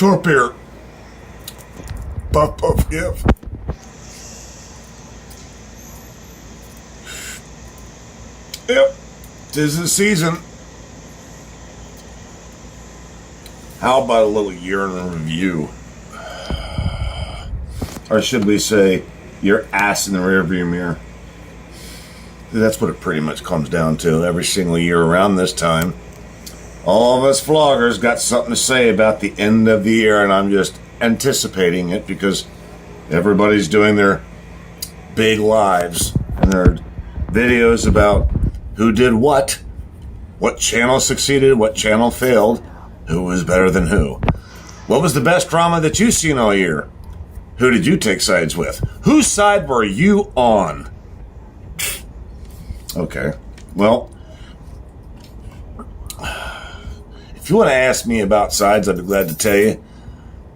Torp here. Puff, puff, give. Yep, 'tis the season. How about a little year in review? Or should we say, your ass in the rearview mirror? That's what it pretty much comes down to every single year around this time. All of us vloggers got something to say about the end of the year, and I'm just anticipating it because everybody's doing their big lives and their videos about who did what channel succeeded, what channel failed, who was better than who. What was the best drama that you've seen all year? Who did you take sides with? Whose side were you on? Okay, well, if you want to ask me about sides, I'd be glad to tell you.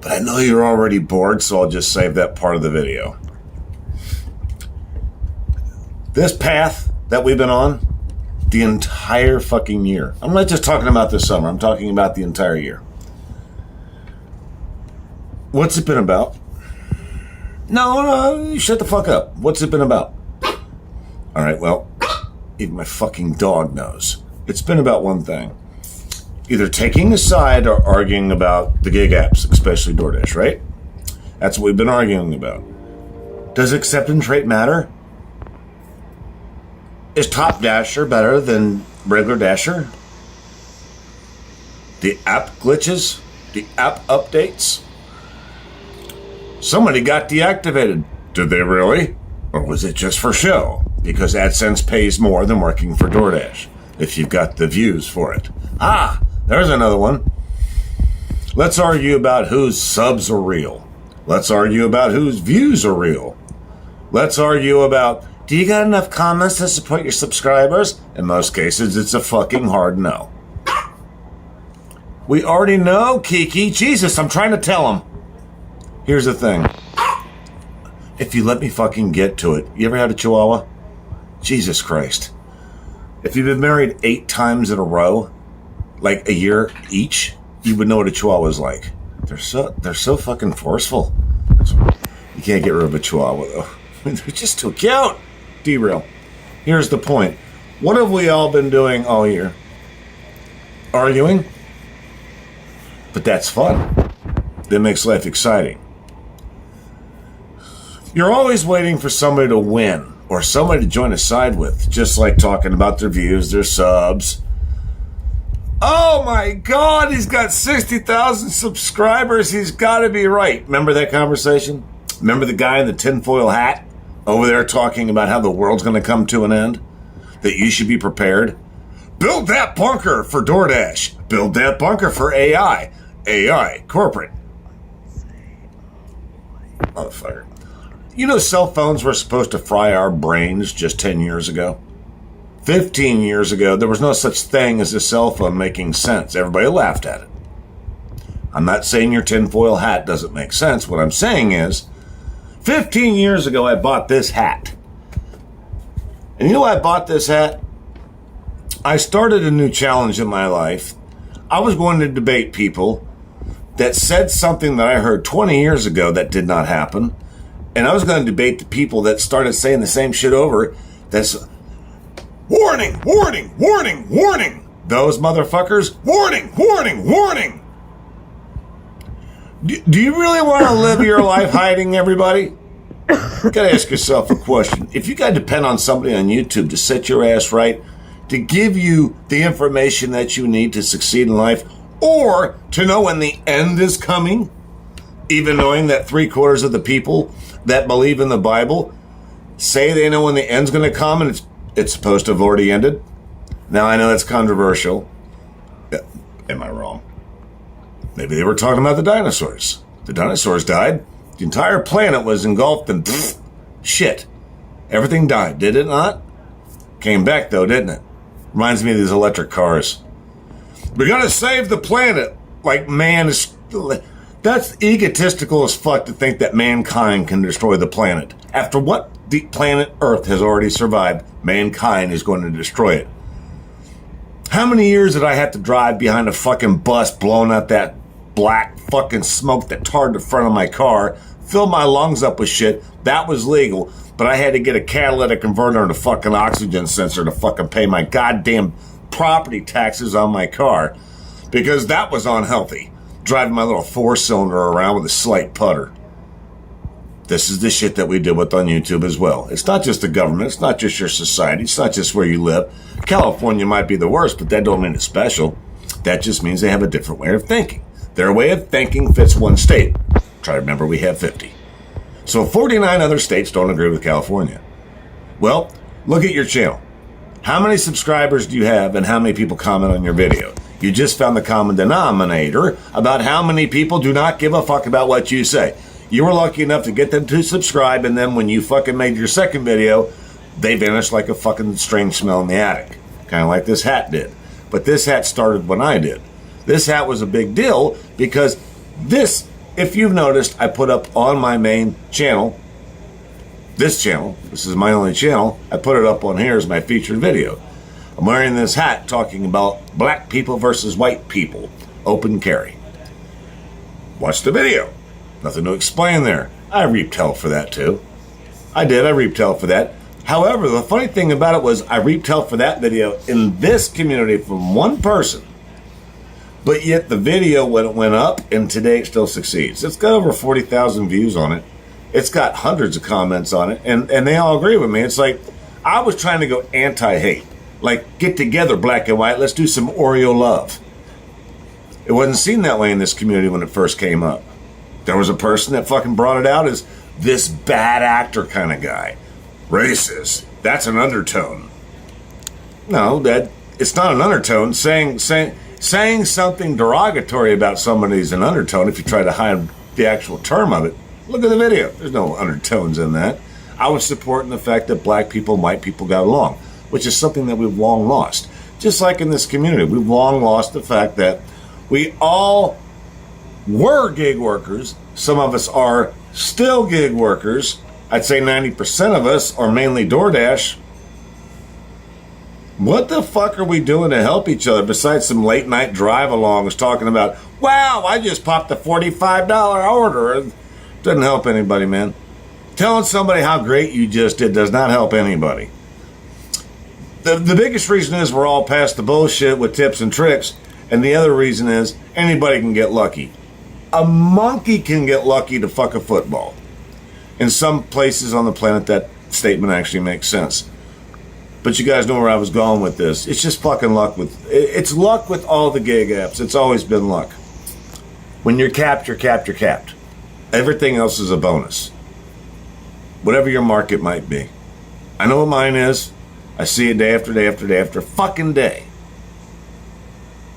But I know you're already bored, so I'll just save that part of the video. This path that we've been on, the entire fucking year. I'm not just talking about this summer. I'm talking about the entire year. What's it been about? No, shut the fuck up. What's it been about? All right, well, even my fucking dog knows. It's been about one thing. Either taking a side or arguing about the gig apps, especially DoorDash, right? That's what we've been arguing about. Does acceptance rate matter? Is Top Dasher better than regular Dasher? The app glitches? The app updates? Somebody got deactivated. Did they really? Or was it just for show? Because AdSense pays more than working for DoorDash, if you've got the views for it. Ah, there's another one. Let's argue about whose subs are real. Let's argue about whose views are real. Let's argue about, do you got enough comments to support your subscribers? In most cases, it's a fucking hard no. We already know, Kiki. Jesus, I'm trying to tell him. Here's the thing. If you let me fucking get to it, you ever had a Chihuahua? Jesus Christ. If you've been married 8 times in a row, like a year each, you would know what a Chihuahua is like. They're so fucking forceful. You can't get rid of a Chihuahua, though. I mean, they're just too cute. Derail. Here's the point. What have we all been doing all year? Arguing? But that's fun. That makes life exciting. You're always waiting for somebody to win or somebody to join a side with, just like talking about their views, their subs. Oh my God, he's got 60,000 subscribers. He's got to be right. Remember that conversation? Remember the guy in the tinfoil hat over there talking about how the world's going to come to an end? That you should be prepared? Build that bunker for DoorDash. Build that bunker for AI. AI, corporate. Motherfucker. You know cell phones were supposed to fry our brains just 10 years ago? 15 years ago, there was no such thing as a cell phone making sense. Everybody laughed at it. I'm not saying your tinfoil hat doesn't make sense. What I'm saying is, 15 years ago, I bought this hat. And you know why I bought this hat? I started a new challenge in my life. I was going to debate people that said something that I heard 20 years ago that did not happen. And I was going to debate the people that started saying the same shit over. That's warning, warning, warning, warning. Those motherfuckers, warning, warning, warning. Do you really want to live your life hiding everybody? You got to ask yourself a question. If you got to depend on somebody on YouTube to set your ass right, to give you the information that you need to succeed in life, or to know when the end is coming, even knowing that 3/4 of the people that believe in the Bible say they know when the end's going to come and it's supposed to have already ended. Now, I know that's controversial. Am I wrong? Maybe they were talking about the dinosaurs. The dinosaurs died. The entire planet was engulfed in shit. Everything died, did it not? Came back, though, didn't it? Reminds me of these electric cars. We're going to save the planet. Like, man is... That's egotistical as fuck to think that mankind can destroy the planet. After what the planet Earth has already survived, mankind is going to destroy it. How many years did I have to drive behind a fucking bus blowing out that black fucking smoke that tarred the front of my car, filled my lungs up with shit. That was legal, but I had to get a catalytic converter and a fucking oxygen sensor to fucking pay my goddamn property taxes on my car, because that was unhealthy, driving my little 4-cylinder around with a slight putter. This is the shit that we deal with on YouTube as well. It's not just the government. It's not just your society. It's not just where you live. California might be the worst, but that don't mean it's special. That just means they have a different way of thinking. Their way of thinking fits one state. Try to remember we have 50. So 49 other states don't agree with California. Well, look at your channel. How many subscribers do you have and how many people comment on your video? You just found the common denominator about how many people do not give a fuck about what you say. You were lucky enough to get them to subscribe, and then when you fucking made your second video, they vanished like a fucking strange smell in the attic. Kind of like this hat did. But this hat started when I did. This hat was a big deal because this, if you've noticed, I put up on my main channel, this is my only channel, I put it up on here as my featured video. I'm wearing this hat talking about black people versus white people, open carry. Watch the video. Nothing to explain there. I reaped hell for that too. I reaped hell for that. However, the funny thing about it was I reaped hell for that video in this community from one person. But yet the video, when it went up, and today it still succeeds. It's got over 40,000 views on it. It's got hundreds of comments on it, and they all agree with me. It's like, I was trying to go anti-hate. Like, get together, black and white, let's do some Oreo love. It wasn't seen that way in this community when it first came up. There was a person that fucking brought it out as this bad actor kind of guy. Racist. That's an undertone. No, it's not an undertone. Saying something derogatory about somebody is an undertone if you try to hide the actual term of it. Look at the video. There's no undertones in that. I was supporting the fact that black people and white people got along, which is something that we've long lost. Just like in this community, we've long lost the fact that we all were gig workers. Some of us are still gig workers. I'd say 90% of us are mainly DoorDash. What the fuck are we doing to help each other besides some late night drive-alongs talking about, wow, I just popped a $45 order? It doesn't help anybody, man. Telling somebody how great you just did does not help anybody. The biggest reason is we're all past the bullshit with tips and tricks, and the other reason is anybody can get lucky. A monkey can get lucky to fuck a football. In some places on the planet, that statement actually makes sense. But you guys know where I was going with this. It's just fucking luck it's luck with all the gig apps. It's always been luck. When you're capped, you're capped, you're capped. Everything else is a bonus. Whatever your market might be. I know what mine is. I see it day after day after day after fucking day.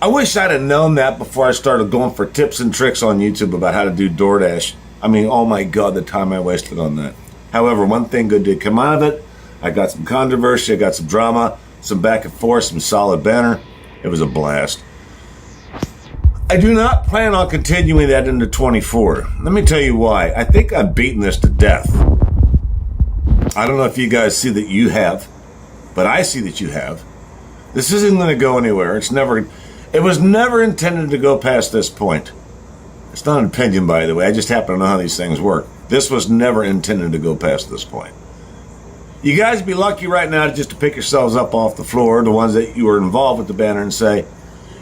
I wish I'd have known that before I started going for tips and tricks on YouTube about how to do DoorDash. I mean, oh my God, the time I wasted on that. However, one thing good did come out of it. I got some controversy, I got some drama, some back and forth, some solid banter. It was a blast. I do not plan on continuing that into 24. Let me tell you why. I think I've beaten this to death. I don't know if you guys see that you have, but I see that you have. This isn't going to go anywhere. It was never intended to go past this point. It's not an opinion, by the way. I just happen to know how these things work. This was never intended to go past this point. You guys be lucky right now just to pick yourselves up off the floor, the ones that you were involved with the banner, and say,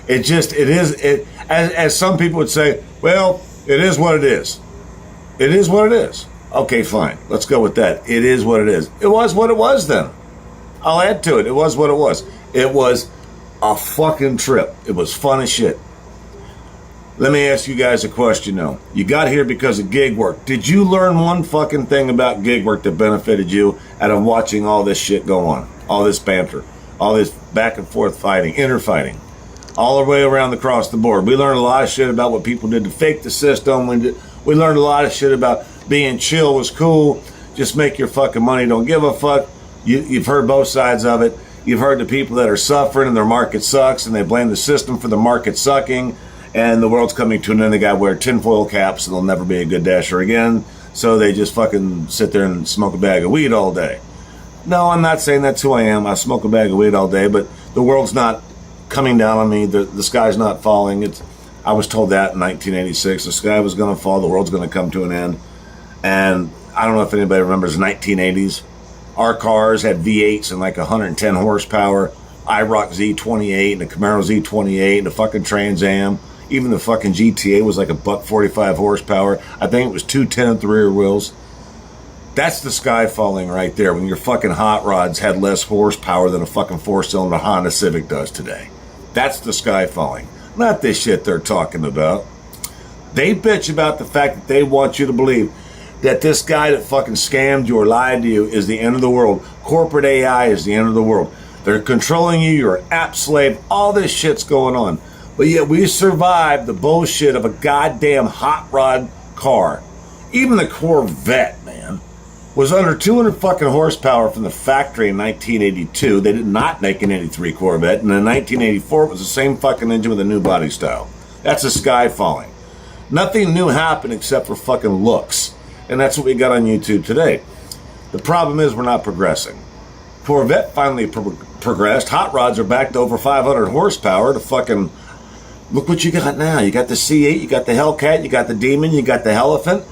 as some people would say, well, it is what it is. It is what it is. Okay, fine. Let's go with that. It is what it is. It was what it was then. I'll add to it. It was what it was. It was a fucking trip. It was fun as shit. Let me ask you guys a question though. You got here because of gig work. Did you learn one fucking thing about gig work that benefited you out of watching all this shit go on? All this banter, all this back and forth fighting, inner fighting, all the way around across the board. We learned a lot of shit about what people did to fake the system. We learned a lot of shit about being chill was cool. Just make your fucking money. Don't give a fuck. You've heard both sides of it. You've heard the people that are suffering and their market sucks and they blame the system for the market sucking. And the world's coming to an end. They got to wear tinfoil caps and they'll never be a good dasher again. So they just fucking sit there and smoke a bag of weed all day. No, I'm not saying that's who I am. I smoke a bag of weed all day, but the world's not coming down on me. The sky's not falling. I was told that in 1986. The sky was going to fall. The world's going to come to an end. And I don't know if anybody remembers 1980s. Our cars had V8s and like 110 horsepower. IROC Z28 and the Camaro Z28 and the fucking Trans Am. Even the fucking GTA was like a buck 45 horsepower. I think it was 210 at the rear wheels. That's the sky falling right there when your fucking hot rods had less horsepower than a fucking four-cylinder Honda Civic does today. That's the sky falling. Not this shit they're talking about. They bitch about the fact that they want you to believe that this guy that fucking scammed you or lied to you is the end of the world. Corporate AI is the end of the world. They're controlling you. You're an app slave. All this shit's going on. But yet we survived the bullshit of a goddamn hot rod car. Even the Corvette, man, was under 200 fucking horsepower from the factory in 1982. They did not make an 83 Corvette. And in 1984, it was the same fucking engine with a new body style. That's the sky falling. Nothing new happened except for fucking looks. And that's what we got on YouTube today. The problem is we're not progressing. Corvette finally progressed. Hot rods are back to over 500 horsepower to fucking... Look what you got now. You got the C8, you got the Hellcat, you got the Demon, you got the Elephant.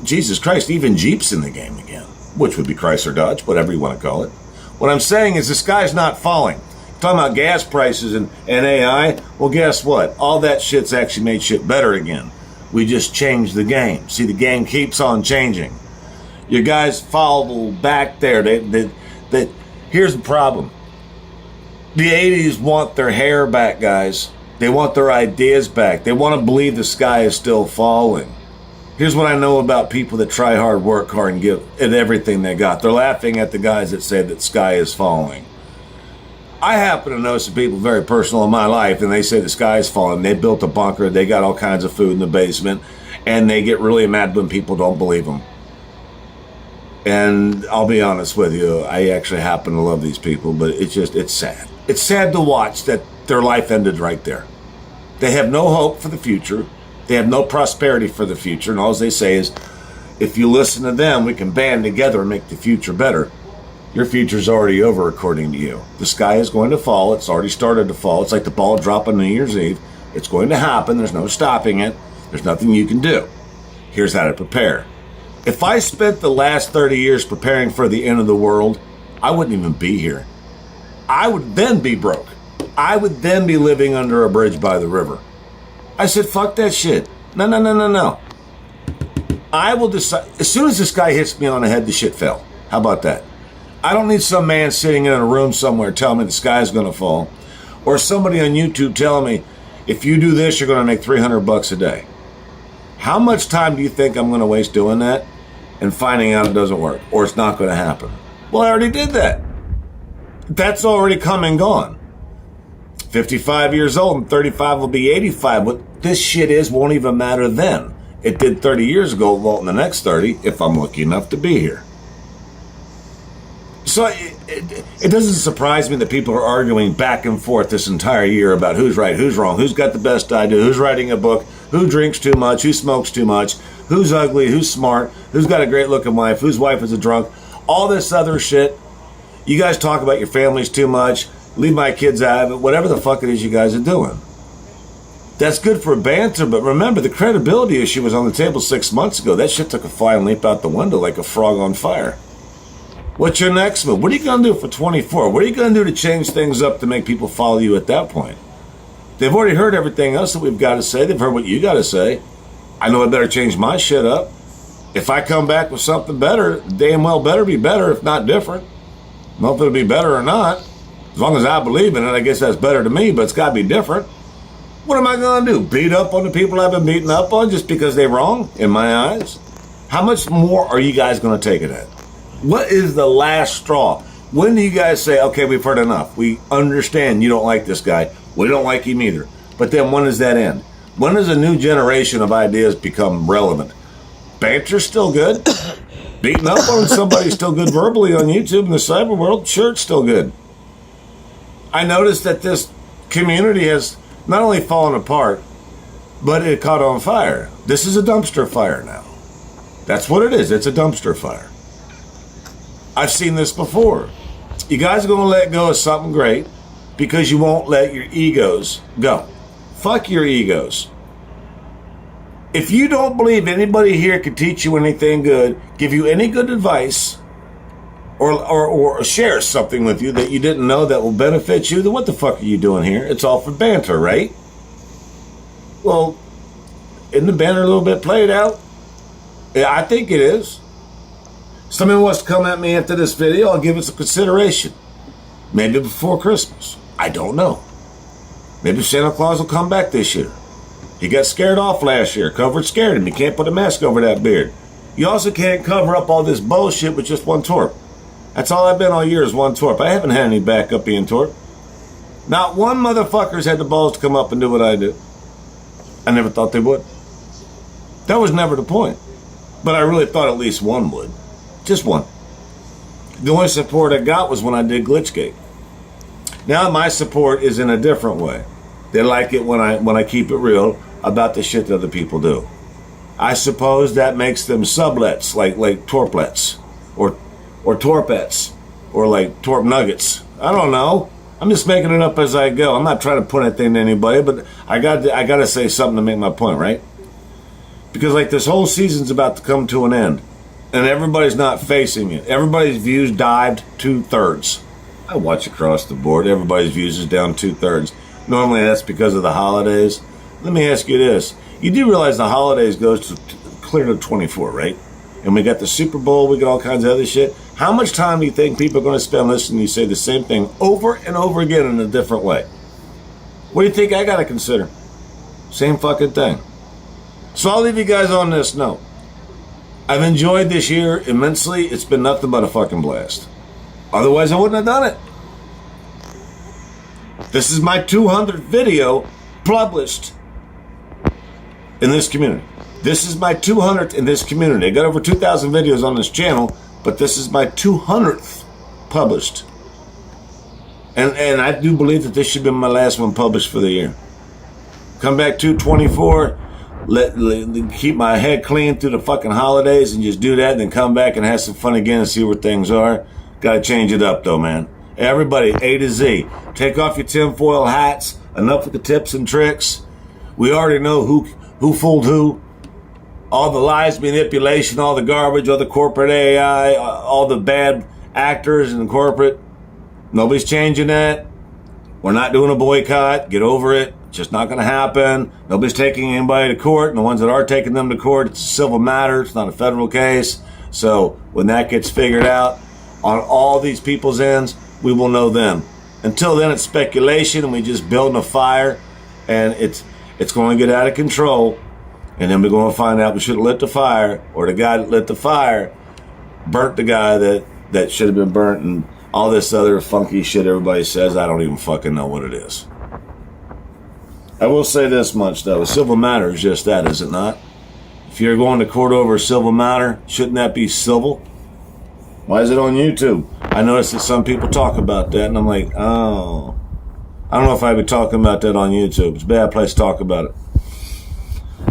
Jesus Christ, even Jeep's in the game again. Which would be Chrysler Dodge, whatever you want to call it. What I'm saying is the sky's not falling. Talking about gas prices and AI, well, guess what? All that shit's actually made shit better again. We just changed the game. See, the game keeps on changing. You guys fall back there. Here's the problem. The 80s want their hair back, guys. They want their ideas back. They want to believe the sky is still falling. Here's what I know about people that try hard, work hard, and give it everything they got. They're laughing at the guys that say that the sky is falling. I happen to know some people very personal in my life, and they say the sky is falling. They built a bunker. They got all kinds of food in the basement, and they get really mad when people don't believe them. And I'll be honest with you, I actually happen to love these people, but it's sad. It's sad to watch that their life ended right there. They have no hope for the future. They have no prosperity for the future. And all they say is, if you listen to them, we can band together and make the future better. Your future's already over, according to you. The sky is going to fall. It's already started to fall. It's like the ball drop on New Year's Eve. It's going to happen. There's no stopping it. There's nothing you can do. Here's how to prepare. If I spent the last 30 years preparing for the end of the world, I wouldn't even be here. I would then be broke. I would then be living under a bridge by the river. I said, fuck that shit. No. I will decide. As soon as this guy hits me on the head, the shit fell. How about that? I don't need some man sitting in a room somewhere telling me the sky's going to fall. Or somebody on YouTube telling me, if you do this, you're going to make $300 a day. How much time do you think I'm going to waste doing that and finding out it doesn't work or it's not going to happen? Well, I already did that. That's already come and gone. 55 years old and 35 will be 85. What this shit is won't even matter then. It did 30 years ago, it won't in the next 30 if I'm lucky enough to be here. So it doesn't surprise me that people are arguing back and forth this entire year about who's right, who's wrong, who's got the best idea, who's writing a book, who drinks too much, who smokes too much, who's ugly, who's smart, who's got a great looking wife, whose wife is a drunk, all this other shit. You guys talk about your families too much, leave my kids out of it, whatever the fuck it is you guys are doing. That's good for banter, but remember, the credibility issue was on the table 6 months ago. That shit took a flying leap out the window like a frog on fire. What's your next move? What are you going to do for 24? What are you going to do to change things up to make people follow you at that point? They've already heard everything else that we've got to say. They've heard what you got to say. I know I better change my shit up. If I come back with something better, damn well better be better, if not different. I don't know if it'll be better or not. As long as I believe in it, I guess that's better to me, but it's got to be different. What am I going to do? Beat up on the people I've been beating up on just because they're wrong, in my eyes? How much more are you guys going to take it at? What is the last straw? When do you guys say, okay, we've heard enough. We understand you don't like this guy. We don't like him either. But then when does that end? When does a new generation of ideas become relevant? Banter's still good. Beating up on somebody's still good verbally on YouTube in the cyber world. Sure, it's still good. I noticed that this community has not only fallen apart, but it caught on fire. This is a dumpster fire now. That's what it is. It's a dumpster fire. I've seen this before. You guys are going to let go of something great. because you won't let your egos go. Fuck your egos. If you don't believe anybody here can teach you anything good, give you any good advice, or share something with you that you didn't know that will benefit you, then what the fuck are you doing here? It's all for banter, right? Well, isn't the banter a little bit played out? Yeah, I think it is. Somebody wants to come at me after this video, I'll give it some consideration. Maybe before Christmas. I don't know. Maybe Santa Claus will come back this year. He got scared off last year. COVID scared him. You can't put a mask over that beard. You also can't cover up all this bullshit with just one torp. That's all I've been all year is one torp. I haven't had any backup being torp. Not one motherfucker's had the balls to come up and do what I do. I never thought they would. That was never the point. But I really thought at least one would. Just one. The only support I got was when I did Glitchgate. Now my support is in a different way. They like it when I keep it real about the shit that other people do. I suppose that makes them sublets, like torplets, or torpettes, or like torp nuggets. I don't know. I'm just making it up as I go. I'm not trying to put anything to anybody, but I got to say something to make my point, right? Because like this whole season's about to come to an end, and everybody's not facing it. Everybody's views dived 2/3. I watch across the board. Everybody's views is down 2/3. Normally that's because of the holidays. Let me ask you this. You do realize the holidays goes to clear to 24, right? And we got the Super Bowl, we got all kinds of other shit. How much time do you think people are going to spend listening to you say the same thing over and over again in a different way? What do you think I got to consider? Same fucking thing. So I'll leave you guys on this note. I've enjoyed this year immensely. It's been nothing but a fucking blast. Otherwise I wouldn't have done it. This is my 200th video published in this community. This is my 200th in this community. I got over 2,000 videos on this channel, but this is my 200th published. And I do believe that this should be my last one published for the year. Come back 224, let keep my head clean through the fucking holidays and just do that, and then come back and have some fun again and see where things are. Got to change it up though, man. Everybody, A to Z. Take off your tinfoil hats. Enough with the tips and tricks. We already know who fooled who. All the lies, manipulation, all the garbage, all the corporate AI, all the bad actors in corporate. Nobody's changing that. We're not doing a boycott. Get over it. It's just not going to happen. Nobody's taking anybody to court. And the ones that are taking them to court, it's a civil matter. It's not a federal case. So when that gets figured out on all these people's ends, we will know then. Until then, it's speculation, and we just building a fire, and it's going to get out of control, and then we're going to find out we should have lit the fire, or the guy that lit the fire burnt the guy that should have been burnt, and all this other funky shit everybody says. I don't even fucking know what it is. I will say this much, though. A civil matter is just that, is it not? If you're going to court over a civil matter, shouldn't that be civil? Why is it on YouTube? I noticed that some people talk about that, and I'm like, oh. I don't know if I'd be talking about that on YouTube. It's a bad place to talk about it.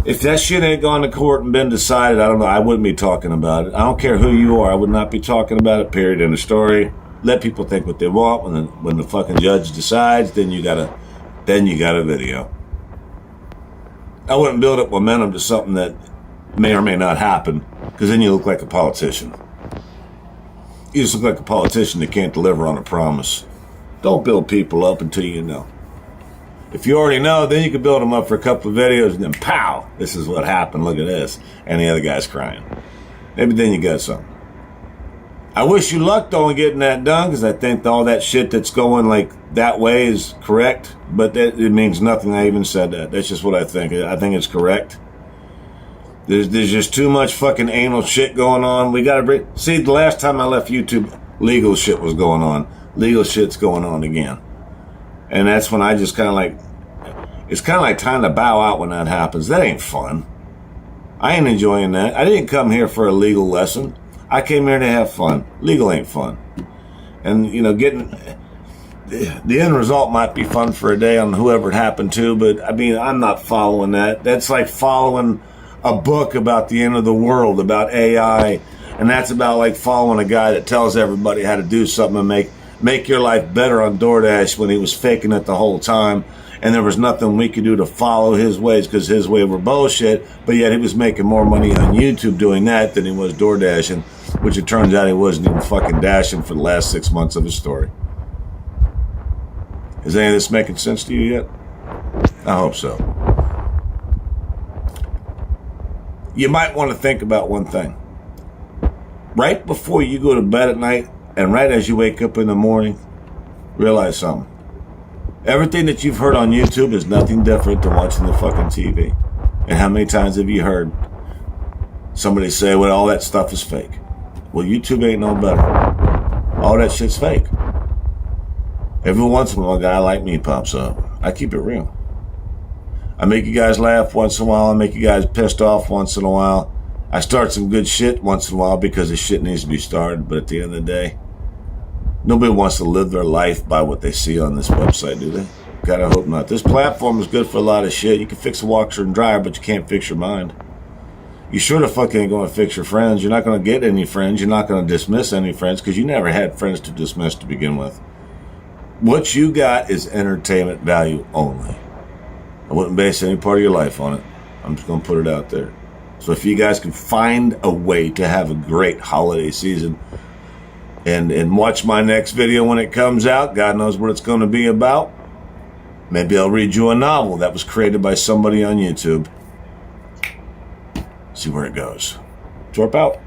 If that shit ain't gone to court and been decided, I don't know, I wouldn't be talking about it. I don't care who you are. I would not be talking about it, period, in the story. Let people think what they want. When the fucking judge decides, then you got a video. I wouldn't build up momentum to something that may or may not happen, because then you look like a politician. You just look like a politician that can't deliver on a promise. Don't build people up until you know. If you already know, then you can build them up for a couple of videos, and then pow, this is what happened, look at this. And the other guy's crying. Maybe then you got something. I wish you luck, though, in getting that done, because I think all that shit that's going like that way is correct, but it means nothing. I even said that. That's just what I think. I think it's correct. There's just too much fucking anal shit going on. We gotta bring. See, the last time I left YouTube, legal shit was going on. Legal shit's going on again, and that's when I just kind of like. It's kind of like time to bow out when that happens. That ain't fun. I ain't enjoying that. I didn't come here for a legal lesson. I came here to have fun. Legal ain't fun, and getting the end result might be fun for a day on whoever it happened to. But I mean, I'm not following that. That's like following a book about the end of the world, about AI, and that's about like following a guy that tells everybody how to do something and make your life better on DoorDash when he was faking it the whole time. And there was nothing we could do to follow his ways because his way were bullshit. But yet he was making more money on YouTube doing that than he was door dashing, which it turns out he wasn't even fucking dashing for the last 6 months of his story. Is any of this making sense to you yet? I hope so. You might want to think about one thing. Right before you go to bed at night and right as you wake up in the morning, realize something. Everything that you've heard on YouTube is nothing different than watching the fucking TV. And how many times have you heard somebody say, well, all that stuff is fake? Well, YouTube ain't no better. All that shit's fake. Every once in a while, a guy like me pops up. I keep it real. I make you guys laugh once in a while. I make you guys pissed off once in a while. I start some good shit once in a while because the shit needs to be started. But at the end of the day, nobody wants to live their life by what they see on this website, do they? God, I hope not. This platform is good for a lot of shit. You can fix a washer and dryer, but you can't fix your mind. You sure the fuck ain't going to fix your friends. You're not going to get any friends. You're not going to dismiss any friends because you never had friends to dismiss to begin with. What you got is entertainment value only. I wouldn't base any part of your life on it. I'm just going to put it out there. So if you guys can find a way to have a great holiday season and watch my next video when it comes out, God knows what it's going to be about. Maybe I'll read you a novel that was created by somebody on YouTube. See where it goes. Torp out.